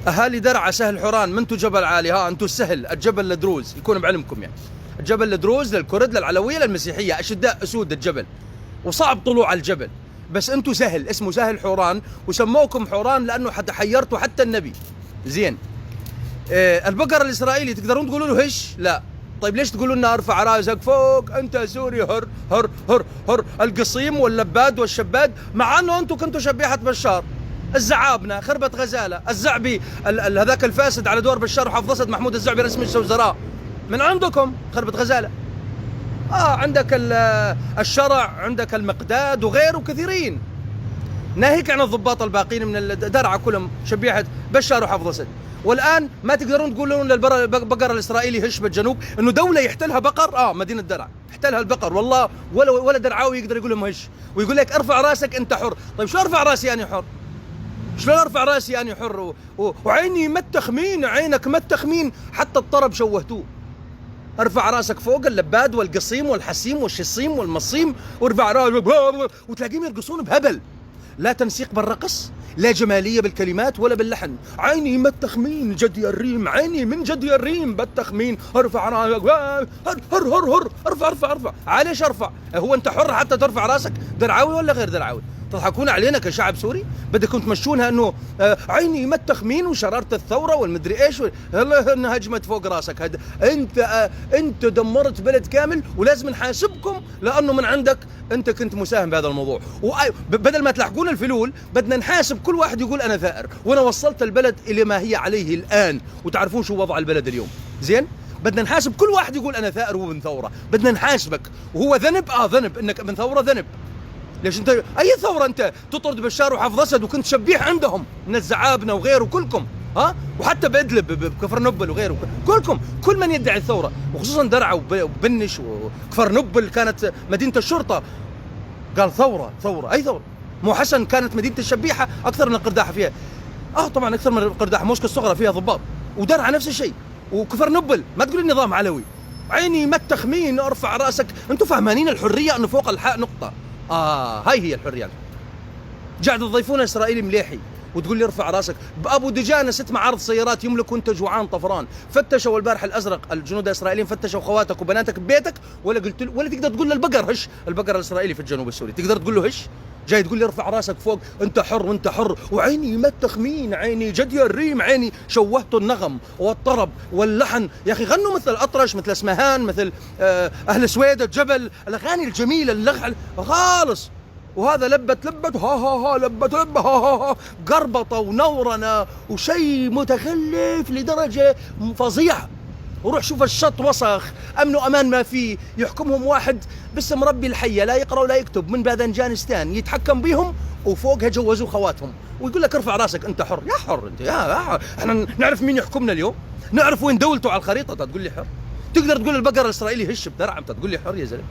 اهالي درعا سهل حوران ما انتم جبل عالي، ها انتم السهل، الجبل لدروز، يكون بعلمكم يعني. الجبل لدروز، للكرد، للعلويه، للمسيحيه، اشداء اسود الجبل، وصعب طلوع الجبل، بس انتم سهل، اسمه سهل حوران، وسموكم حوران لانه حتى حيرتوا حتى النبي. زين. البقر الاسرائيلي تقدرون تقولوا له هش؟ لا. طيب ليش تقولوا لنا ارفع راسك فوق انت سوري هر هر هر هر القصيم واللباد والشباد، مع انه انتم كنتوا شبيحه بشار، الزعابنه، خربة غزاله، الزعبي هذاك الفاسد على دور بشار وحافظ اسد، محمود الزعبي رئيس مجلس الوزراء من عندكم، خربة غزاله. عندك الشرع، عندك المقداد وغيره كثيرين، ناهيك عن الضباط الباقين من الدرعا كلهم شبيحه بشار وحافظ اسد. والان ما تقدرون تقولون للبقر الاسرائيلي هش بالجنوب، انه دوله يحتلها بقر، مدينه درعا احتلها البقر، والله ولا درعاوي يقدر يقول لهم هش، ويقول لك ارفع راسك انت حر. طيب شو ارفع راسي يعني حر؟ شلون ارفع راسي يعني حر؟ وعيني ما التخمين، عينك ما التخمين، حتى الطرب شوهتوه. ارفع راسك فوق اللباد والقصيم والحسيم والشصيم والمصيم، وارفع راسك وتلاقيهم يرقصون بهبل، لا تنسيق بالرقص، لا جماليه بالكلمات ولا باللحن. عيني ما التخمين جدي الريم، عيني من جدي الريم بالتخمين، ارفع راسك هر هر هر هر، ارفع. علاش ارفع؟ هو انت حر حتى ترفع راسك؟ درعاوي ولا غير درعاوي؟ تضحكون علينا كشعب سوري؟ بدكم تمشونها انه عيني ما التخمين وشراره الثوره والمدري ايش، انها هجمت فوق راسك. هذا انت دمرت بلد كامل، ولازم نحاسبكم لانه من عندك انت كنت مساهم بهذا الموضوع. وبدل ما تلحقون الفلول بدنا نحاسب كل واحد يقول انا ثائر، وانا وصلت البلد الى ما هي عليه الان، وتعرفون شو وضع البلد اليوم. زين؟ بدنا نحاسب كل واحد يقول انا ثائر وابن ثوره، بدنا نحاسبك. وهو ذنب، ذنب انك ابن ثوره، ذنب. ليش انت اي ثوره انت تطرد بشار وحافظ اسد وكنت شبيح عندهم من الزعابنه وغيره كلكم، وحتى بادلب بكفر نبل وغيره كلكم، كل من يدعي الثوره، وخصوصا درعا وبنش وكفر نبل كانت مدينه الشرطه، قال ثوره. اي ثوره؟ مو حسن كانت مدينه الشبيحه اكثر من القرداحه فيها، طبعا اكثر من القرداحه، موسكو الصغرى فيها ضباط، ودرعا نفس الشيء، وكفر نبل ما تقول النظام علوي. عيني ما التخمين، ارفع راسك. انتم فهمانين الحريه انه فوق الحاء نقطه؟ هاي هي الحريه. قاعد تضيفون اسرائيلي مليحي وتقول لي ارفع راسك. بابو دجانه 6 معارض سيارات يملك وانت جوعان طفران. فتشوا البارح الازرق، الجنود الاسرائيليين فتشوا خواتك وبناتك ببيتك، ولا تقدر تقول للبقر هش. البقر الاسرائيلي في الجنوب السوري تقدر تقول له هش؟ جاي تقول لي ارفع راسك فوق، انت حر وانت حر، وعيني ما التخمين، عيني جدي الريم، عيني شوهت النغم والطرب واللحن. يا اخي غنوا مثل الاطرش، مثل اسمهان، مثل اهل سويدة الجبل، الاغاني الجميله اللحن خالص. وهذا لبت ها لبت ها قربطه ونورنه وشيء متخلف لدرجه فظيعه. وروح شوف الشط وسخ، امن وامان ما فيه، يحكمهم واحد باسم ربي الحيه، لا يقرا ولا يكتب، من باذنجانستان، يتحكم بهم، وفوقها جوزوا خواتهم، ويقول لك ارفع راسك انت حر. يا حر انت، يا احنا نعرف مين يحكمنا اليوم، نعرف وين دولته على الخريطه، تقول لي حر؟ تقدر تقول البقر الاسرائيلي هش بدرعا تقول لي حر يا زلمه؟